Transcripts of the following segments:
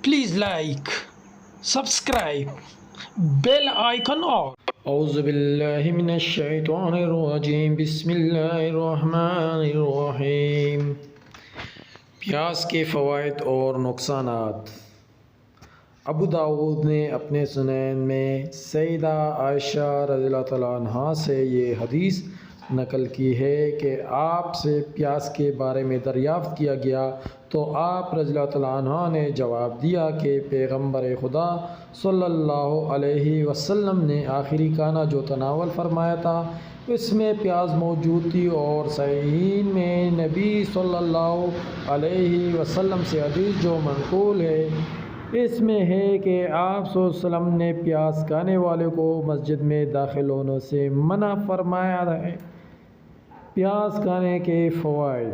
Please like, subscribe, bell icon on. اعوذ باللہ من الشیطان الرجیم بسم اللہ الرحمن الرحیم۔ پیاز کے فوائد اور نقصانات۔ ابو داؤد نے اپنے سنن میں سیدہ عائشہ رضی اللہ تعالیٰ عنہا سے یہ حدیث نقل کی ہے کہ آپ سے پیاز کے بارے میں دریافت کیا گیا تو آپ رضی اللہ تعالیٰ عنہ نے جواب دیا کہ پیغمبر خدا صلی اللہ علیہ وسلم نے آخری کھانا جو تناول فرمایا تھا اس میں پیاز موجود تھی، اور صحیحین میں نبی صلی اللہ علیہ وسلم سے حدیث جو منقول ہے اس میں ہے کہ آپ صلی اللہ علیہ وسلم نے پیاز کھانے والے کو مسجد میں داخل ہونے سے منع فرمایا ہے۔ پیاز کھانے کے فوائد۔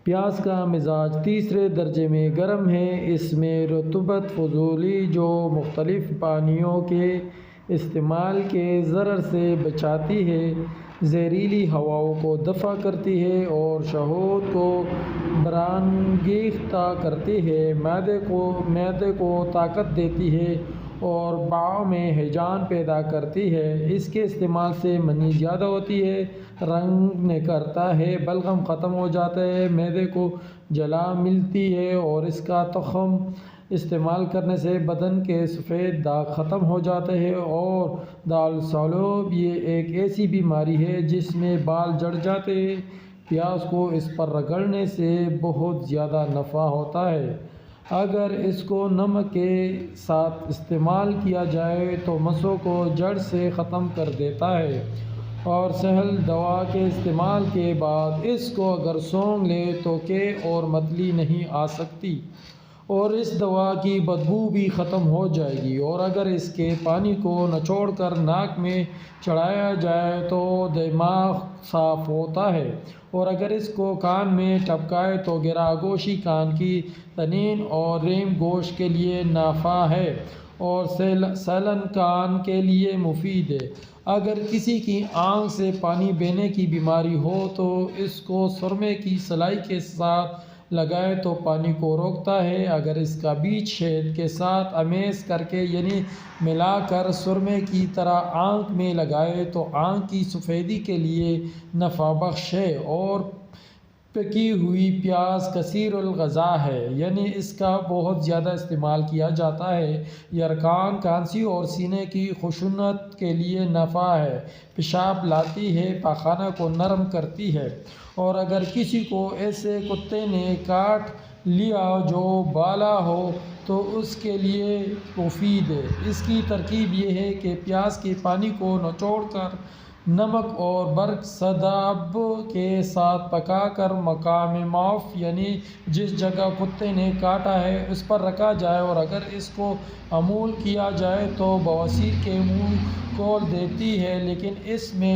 پیاز کا مزاج تیسرے درجے میں گرم ہے، اس میں رطوبت فضولی جو مختلف پانیوں کے استعمال کے ضرر سے بچاتی ہے، زہریلی ہواؤں کو دفع کرتی ہے اور شہوت کو برانگیختہ کرتی ہے، معدے کو طاقت دیتی ہے اور باؤں میں ہیجان پیدا کرتی ہے۔ اس کے استعمال سے منی زیادہ ہوتی ہے، رنگ نکھرتا ہے، بلغم ختم ہو جاتا ہے، معدے کو جلا ملتی ہے، اور اس کا تخم استعمال کرنے سے بدن کے سفید داغ ختم ہو جاتے ہیں۔ اور دالسلوب یہ ایک ایسی بیماری ہے جس میں بال جڑ جاتے ہیں۔ پیاز کو اس پر رگڑنے سے بہت زیادہ نفع ہوتا ہے۔ اگر اس کو نمک کے ساتھ استعمال کیا جائے تو مسوں کو جڑ سے ختم کر دیتا ہے، اور سہل دوا کے استعمال کے بعد اس کو اگر سونگھ لے تو کے اور متلی نہیں آ سکتی، اور اس دوا کی بدبو بھی ختم ہو جائے گی۔ اور اگر اس کے پانی کو نچوڑ کر ناک میں چڑھایا جائے تو دماغ صاف ہوتا ہے، اور اگر اس کو کان میں ٹپکائے تو گراگوشی کان کی طنین اور ریم گوشت کے لیے نافع ہے، اور سیلن کان کے لیے مفید ہے۔ اگر کسی کی آنکھ سے پانی بہنے کی بیماری ہو تو اس کو سرمے کی سلائی کے ساتھ لگائے تو پانی کو روکتا ہے۔ اگر اس کا بیج شہد کے ساتھ امیز کر کے یعنی ملا کر سرمے کی طرح آنکھ میں لگائے تو آنکھ کی سفیدی کے لیے نفع بخش ہے۔ اور پکی ہوئی پیاز کثیر الغذا ہے، یعنی اس کا بہت زیادہ استعمال کیا جاتا ہے۔ یرقان، کھانسی اور سینے کی خشونت کے لیے نافع ہے، پیشاب لاتی ہے، پاخانہ کو نرم کرتی ہے، اور اگر کسی کو ایسے کتے نے کاٹ لیا جو بالا ہو تو اس کے لیے مفید ہے۔ اس کی ترکیب یہ ہے کہ پیاز کے پانی کو نچوڑ کر نمک اور برق سداب کے ساتھ پکا کر مقام معاف یعنی جس جگہ کتے نے کاٹا ہے اس پر رکھا جائے، اور اگر اس کو عمول کیا جائے تو بواسیر کے منہ کھول دیتی ہے۔ لیکن اس میں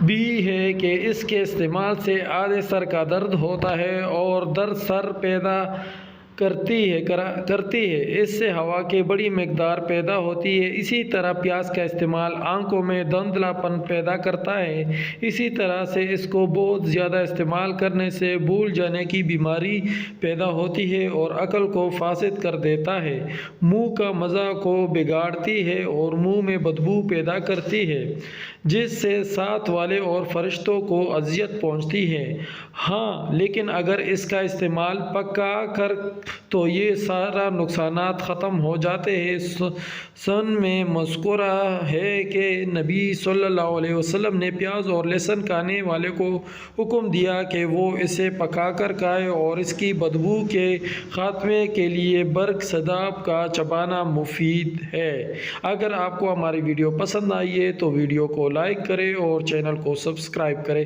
بھی ہے کہ اس کے استعمال سے آدھے سر کا درد ہوتا ہے اور درد سر پیدا کرتی ہے، اس سے ہوا کی بڑی مقدار پیدا ہوتی ہے۔ اسی طرح پیاز کا استعمال آنکھوں میں دھندلا پن پیدا کرتا ہے۔ اسی طرح سے اس کو بہت زیادہ استعمال کرنے سے بھول جانے کی بیماری پیدا ہوتی ہے اور عقل کو فاسد کر دیتا ہے، منہ کا مزہ کو بگاڑتی ہے اور منہ میں بدبو پیدا کرتی ہے جس سے ساتھ والے اور فرشتوں کو اذیت پہنچتی ہے۔ ہاں، لیکن اگر اس کا استعمال پکا کر تو یہ سارا نقصانات ختم ہو جاتے ہیں۔ سن میں مذکور ہے کہ نبی صلی اللہ علیہ وسلم نے پیاز اور لہسن کھانے والے کو حکم دیا کہ وہ اسے پکا کر کھائے، اور اس کی بدبو کے خاتمے کے لیے برق سداب کا چبانا مفید ہے۔ اگر آپ کو ہماری ویڈیو پسند آئی ہے تو ویڈیو کو لائک کریں اور چینل کو سبسکرائب کریں۔